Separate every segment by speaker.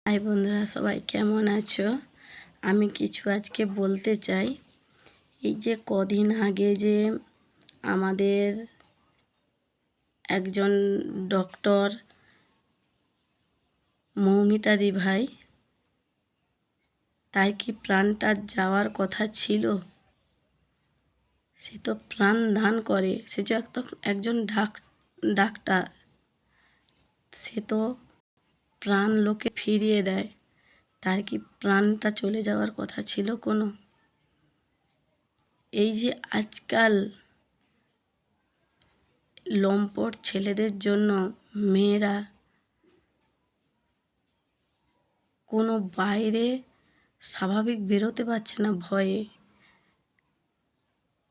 Speaker 1: High বন্ধুরা, সবাই কেমন আছো? আমি কিছু আজকে বলতে চাই। এই যে কদিন আগে যে আমাদের একজন ডক্টর মৌমিতাদি ভাই, তার কি প্রাণটা যাওয়ার কথা ছিল? সে তো প্রাণ দান করে, সে যে একজন ডাক্তার, সে তো প্রাণ লোকে ফিরিয়ে দেয়। তার কি প্রাণটা চলে যাওয়ার কথা ছিল কোনো? এই যে আজকাল লম্পট ছেলেদের জন্য মেয়েরা কোনো বাইরে স্বাভাবিক বেরোতে পারছে না ভয়ে।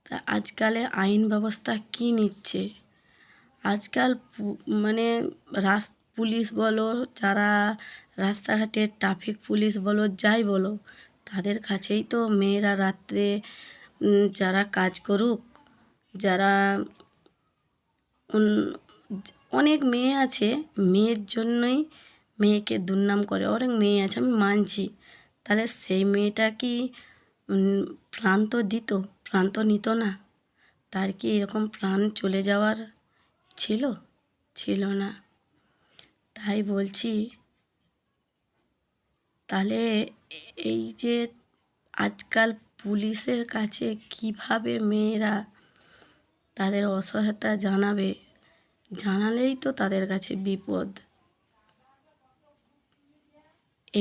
Speaker 1: তা আজকালে আইন ব্যবস্থা কী নিচ্ছে? আজকাল মানে পুলিশ বলো, যারা রাস্তাঘাটে ট্রাফিক পুলিশ বলো, যাই বলো, তাদের কাছেই তো মেয়েরা রাত্রে যারা কাজ করুক, যারা অনেক মেয়ে আছে, মেয়ের জন্যই মেয়েকে দুর্নাম করে। অনেক মেয়ে আছে, আমি মানছি। তাহলে সেই মেয়েটা কি প্রাণ তো দিত, প্রাণ তো নিত না? তার কি এরকম প্রাণ চলে যাওয়ার ছিল না? তাই বলছি, তাহলে এই যে আজকাল পুলিশের কাছে কিভাবে মেয়েরা তাদের অসহায়তা জানালেই তো তাদের কাছে বিপদ।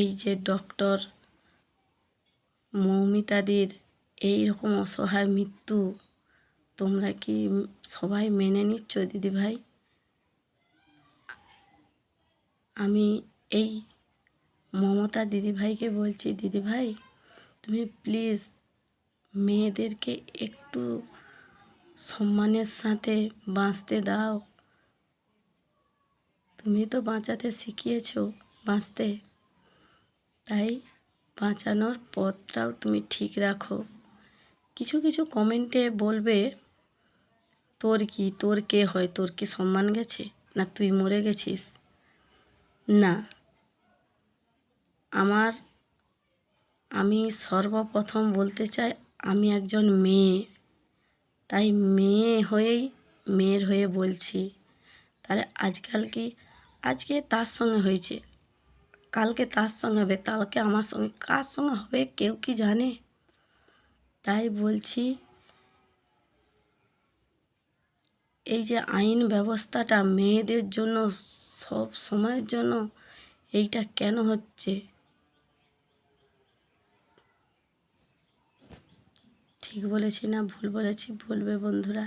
Speaker 1: এই যে ডক্টর মৌমিতাদির এই রকম অসহায় মৃত্যু, তোমরা কি সবাই মেনে নিচ্ছ দিদিভাই? আমি এই মমতা দিদিভাইকে বলছি, দিদিভাই তুমি প্লিজ মেয়েদেরকে একটু সম্মানের সাথে বাঁচতে দাও। তুমি তো বাঁচাতে শিখিয়েছো, বাঁচতে, তাই বাঁচানোর পথটাও তুমি ঠিক রাখো। কিছু কিছু কমেন্টে বলবে, তোর কে হয়, তোর কি সম্মান গেছে, না তুই মরে গেছিস? না, আমি সর্বপ্রথম বলতে চাই, আমি একজন মেয়ে, তাই মেয়ের হয়ে বলছি। তাহলে আজকে তার সঙ্গে হয়েছে, কালকে তার সঙ্গে হবে, কালকে আমার সঙ্গে, কার সঙ্গে হবে কেউ কি জানে? তাই বলছি, এই যে আইন ব্যবস্থাটা মেয়েদের জন্য, সব সময়ের জন্য এইটা কেন হচ্ছে? ঠিক বলেছি না ভুল বলেছি? বলবে বন্ধুরা।